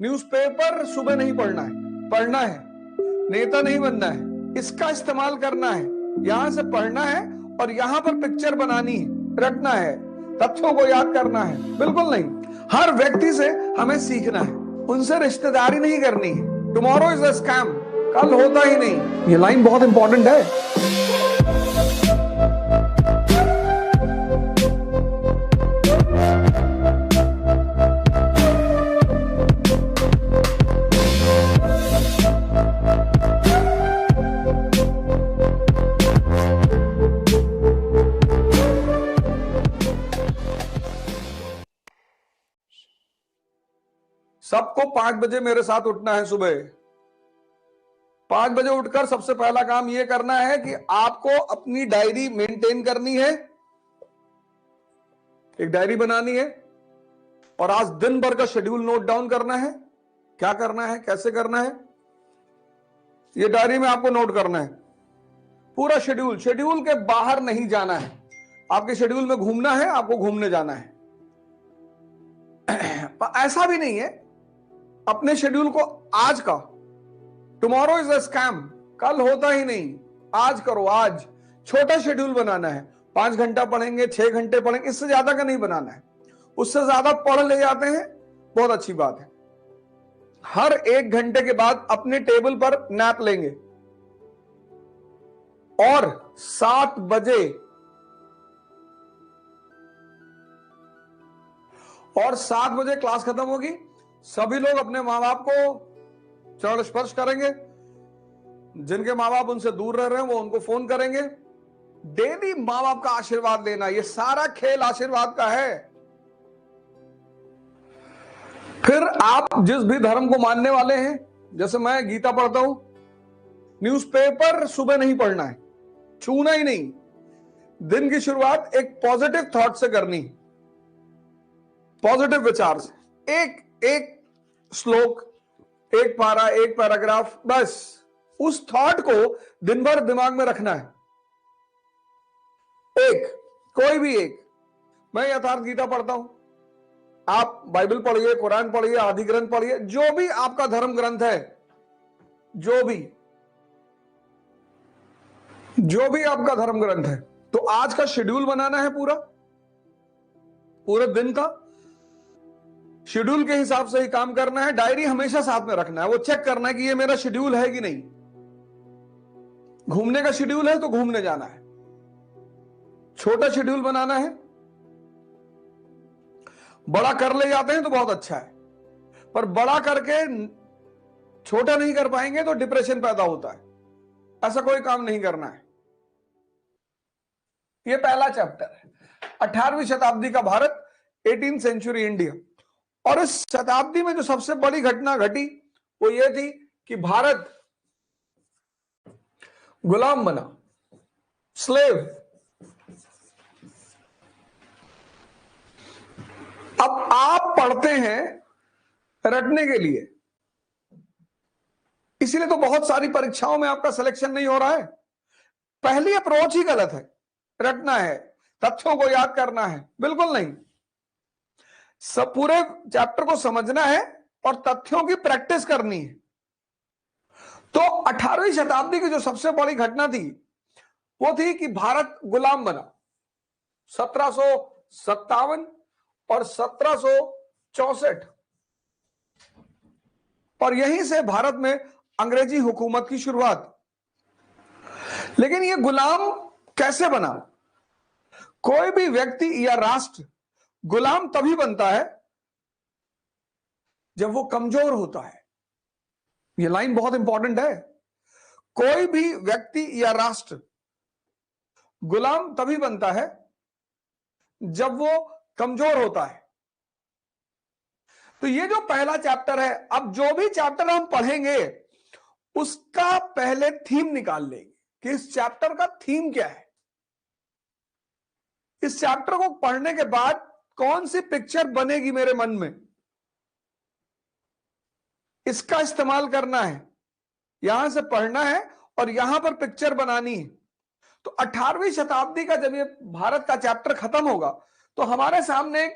Newspaper सुबह नहीं पढ़ना है, नेता नहीं बनना है, इसका इस्तेमाल करना है, यहां से पढ़ना है और यहां पर पिक्चर बनानी है, रखना है, तथ्यों को याद करना है। बिल्कुल नहीं। हर व्यक्ति से हमें सीखना है, उनसे रिश्तेदारी नहीं करनी है। टुमारो इज अ स्कैम, कल होता ही नहीं। ये लाइन बहुत इंपॉर्टेंट है। सबको 5 बजे मेरे साथ उठना है। सुबह 5 बजे उठकर सबसे पहला काम यह करना है कि आपको अपनी डायरी मेंटेन करनी है, एक डायरी बनानी है और आज दिन भर का शेड्यूल नोट डाउन करना है। क्या करना है, कैसे करना है, यह डायरी में आपको नोट करना है। पूरा शेड्यूल, शेड्यूल के बाहर नहीं जाना है। आपके शेड्यूल में घूमना है, आपको घूमने जाना है। ऐसा भी नहीं है अपने शेड्यूल को आज का, टुमारो इज अ स्कैम, कल होता ही नहीं, आज करो। आज छोटा शेड्यूल बनाना है। 5 घंटा पढ़ेंगे, 6 घंटे पढ़ेंगे, इससे ज्यादा का नहीं बनाना है। उससे ज्यादा पढ़ ले जाते हैं, बहुत अच्छी बात है। हर 1 घंटे के बाद अपने टेबल पर नैप लेंगे और 7 बजे क्लास खत्म होगी। सभी लोग अपने माँ बाप को चरण स्पर्श करेंगे। जिनके माँ बाप उनसे दूर रह रहे हैं वो उनको फोन करेंगे। डेली माँ बाप का आशीर्वाद लेना, ये सारा खेल आशीर्वाद का है। फिर आप जिस भी धर्म को मानने वाले हैं, जैसे मैं गीता पढ़ता हूं, न्यूज़पेपर सुबह नहीं पढ़ना है, छूना ही नहीं। दिन की शुरुआत एक पॉजिटिव थॉट से करनी, पॉजिटिव विचार से। एक श्लोक, एक पारा, एक पैराग्राफ, बस उस थॉट को दिन भर दिमाग में रखना है। कोई भी एक। मैं यथार्थ गीता पढ़ता हूं, आप बाइबल पढ़िए, कुरान पढ़िए, आदि ग्रंथ पढ़िए, जो भी आपका धर्म ग्रंथ है, जो भी आपका धर्म ग्रंथ है। तो आज का शेड्यूल बनाना है, पूरे दिन का शेड्यूल के हिसाब से ही काम करना है। डायरी हमेशा साथ में रखना है, वो चेक करना है कि ये मेरा शेड्यूल है कि नहीं। घूमने का शेड्यूल है तो घूमने जाना है। छोटा शेड्यूल बनाना है। बड़ा कर ले जाते हैं तो बहुत अच्छा है, पर बड़ा करके छोटा नहीं कर पाएंगे तो डिप्रेशन पैदा होता है। ऐसा कोई काम नहीं करना है। यह पहला चैप्टर है, 18वीं शताब्दी का भारत, 18th सेंचुरी इंडिया। और इस शताब्दी में जो सबसे बड़ी घटना घटी वो ये थी कि भारत गुलाम बना, स्लेव। अब आप पढ़ते हैं रटने के लिए, इसीलिए तो बहुत सारी परीक्षाओं में आपका सिलेक्शन नहीं हो रहा है। पहली अप्रोच ही गलत है। रटना है, तथ्यों को याद करना है, बिल्कुल नहीं। सब पूरे चैप्टर को समझना है और तथ्यों की प्रैक्टिस करनी है। तो 18वीं शताब्दी की जो सबसे बड़ी घटना थी वो थी कि भारत गुलाम बना। 1757 और 1764, और यहीं से भारत में अंग्रेजी हुकूमत की शुरुआत। लेकिन यह गुलाम कैसे बना? कोई भी व्यक्ति या राष्ट्र गुलाम तभी बनता है जब वो कमजोर होता है। यह लाइन बहुत इंपॉर्टेंट है। कोई भी व्यक्ति या राष्ट्र गुलाम तभी बनता है जब वो कमजोर होता है। तो ये जो पहला चैप्टर है, अब जो भी चैप्टर हम पढ़ेंगे उसका पहले थीम निकाल लेंगे कि इस चैप्टर का थीम क्या है। इस चैप्टर को पढ़ने के बाद कौन सी पिक्चर बनेगी मेरे मन में, इसका इस्तेमाल करना है। यहां से पढ़ना है और यहां पर पिक्चर बनानी है। तो 18वीं शताब्दी का जब ये भारत का चैप्टर खत्म होगा तो हमारे सामने एक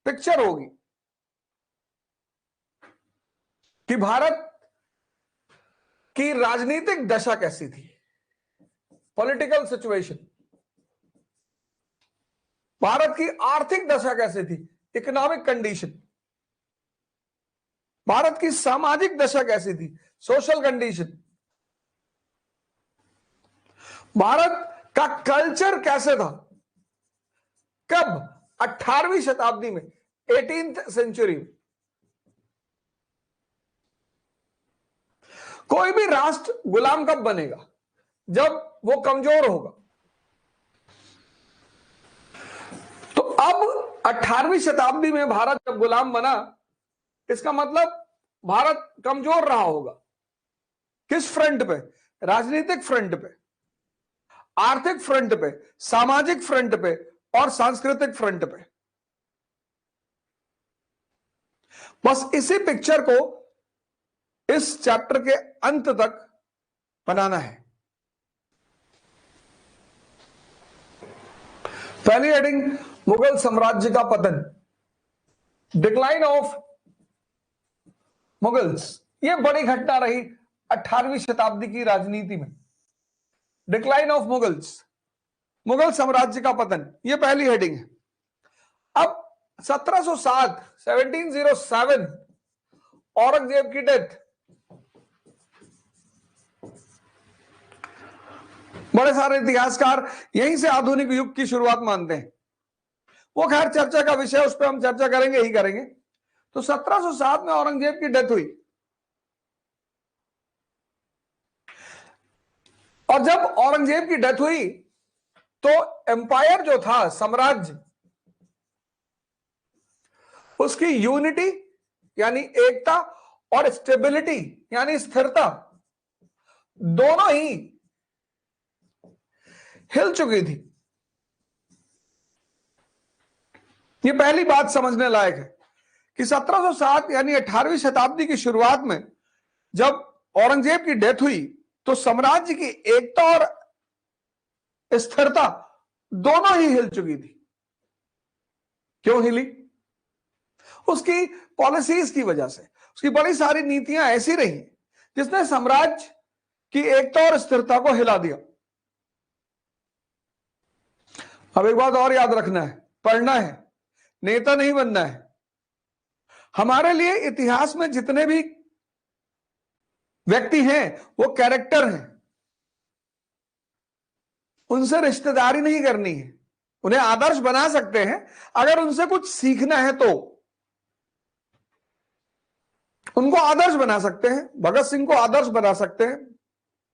पिक्चर होगी। कि भारत की राजनीतिक दशा कैसी थी, पॉलिटिकल सिचुएशन, भारत की आर्थिक दशा कैसी थी, इकोनॉमिक कंडीशन, भारत की सामाजिक दशा कैसी थी, सोशल कंडीशन, भारत का कल्चर कैसे था, कब, 18वीं शताब्दी में, 18th सेंचुरी में। कोई भी राष्ट्र गुलाम कब बनेगा, जब वो कमजोर होगा। तो अब 18वीं शताब्दी में भारत जब गुलाम बना, इसका मतलब भारत कमजोर रहा होगा। किस फ्रंट पे, राजनीतिक फ्रंट पे, आर्थिक फ्रंट पे, सामाजिक फ्रंट पे और सांस्कृतिक फ्रंट पे। बस इसी पिक्चर को इस चैप्टर के अंत तक बनाना है। पहली हेडिंग, मुगल साम्राज्य का पतन, डिक्लाइन ऑफ मुगल्स। यह बड़ी घटना रही 18वीं शताब्दी की राजनीति में। डिक्लाइन ऑफ मुगल्स, मुगल साम्राज्य का पतन, यह पहली हेडिंग है। अब 1707 औरंगजेब की डेथ। बड़े सारे इतिहासकार यहीं से आधुनिक युग की शुरुआत मानते हैं। वो खैर चर्चा का विषय, उस पर हम चर्चा करेंगे ही करेंगे। तो 1707 में औरंगजेब की डेथ हुई, और जब औरंगजेब की डेथ हुई तो एम्पायर जो था, साम्राज्य, उसकी यूनिटी यानी एकता और स्टेबिलिटी यानी स्थिरता, दोनों ही हिल चुकी थी। ये पहली बात समझने लायक है कि 1707 यानी 18वीं शताब्दी की शुरुआत में जब औरंगजेब की डेथ हुई तो साम्राज्य की एकता और स्थिरता दोनों ही हिल चुकी थी। क्यों हिली? उसकी पॉलिसीज की वजह से। उसकी बड़ी सारी नीतियां ऐसी रही जिसने साम्राज्य की एकता और स्थिरता को हिला दिया। अब एक बात और याद रखना है, पढ़ना है, नेता नहीं बनना है। हमारे लिए इतिहास में जितने भी व्यक्ति हैं वो कैरेक्टर हैं, उनसे रिश्तेदारी नहीं करनी है। उन्हें आदर्श बना सकते हैं, अगर उनसे कुछ सीखना है तो उनको आदर्श बना सकते हैं। भगत सिंह को आदर्श बना सकते हैं,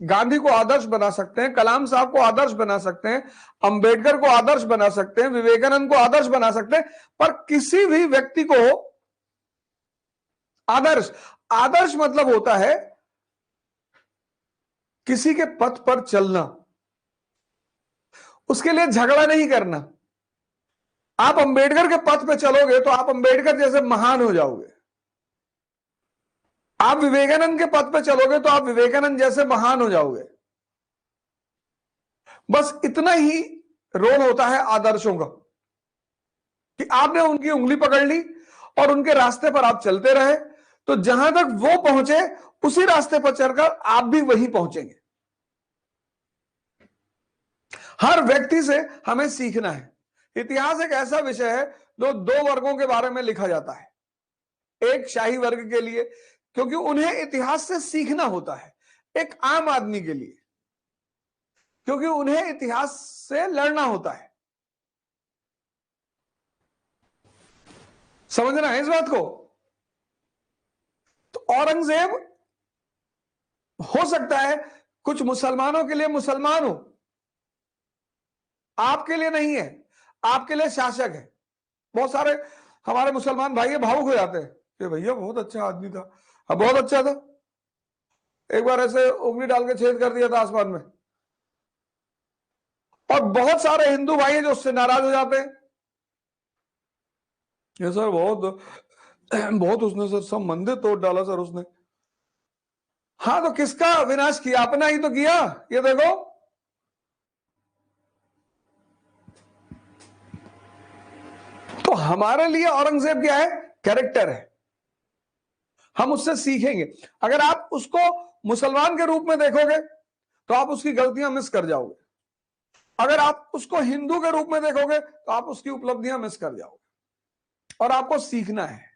गांधी को आदर्श बना सकते हैं, कलाम साहब को आदर्श बना सकते हैं, अंबेडकर को आदर्श बना सकते हैं, विवेकानंद को आदर्श बना सकते हैं, पर किसी भी व्यक्ति को आदर्श, आदर्श मतलब होता है किसी के पथ पर चलना, उसके लिए झगड़ा नहीं करना। आप अंबेडकर के पथ पर चलोगे तो आप अंबेडकर जैसे महान हो जाओगे। आप विवेकानंद के पथ पर चलोगे तो आप विवेकानंद जैसे महान हो जाओगे। बस इतना ही रोल होता है आदर्शों का कि आपने उनकी उंगली पकड़ ली और उनके रास्ते पर आप चलते रहे, तो जहां तक वो पहुंचे उसी रास्ते पर चलकर आप भी वहीं पहुंचेंगे। हर व्यक्ति से हमें सीखना है। इतिहास एक ऐसा विषय है जो दो वर्गों के बारे में लिखा जाता है। एक शाही वर्ग के लिए, क्योंकि उन्हें इतिहास से सीखना होता है। एक आम आदमी के लिए, क्योंकि उन्हें इतिहास से लड़ना होता है। समझना है इस बात को। तो औरंगजेब हो सकता है कुछ मुसलमानों के लिए मुसलमान हो, आपके लिए नहीं है, आपके लिए शासक है। बहुत सारे हमारे मुसलमान भाई भावुक हो जाते हैं कि भैया बहुत अच्छा आदमी था, अब बहुत अच्छा था, एक बार ऐसे उंगली डाल के छेद कर दिया था आसमान में। और बहुत सारे हिंदू भाई हैं जो उससे नाराज हो जाते हैं, ये सर बहुत बहुत उसने सर सब मंदिर तोड़ डाला सर उसने। हाँ तो किसका विनाश किया? अपना ही तो किया। ये देखो, तो हमारे लिए औरंगजेब क्या है? कैरेक्टर है। हम उससे सीखेंगे। अगर आप उसको मुसलमान के रूप में देखोगे तो आप उसकी गलतियां मिस कर जाओगे, अगर आप उसको हिंदू के रूप में देखोगे तो आप उसकी उपलब्धियां मिस कर जाओगे। और आपको सीखना है।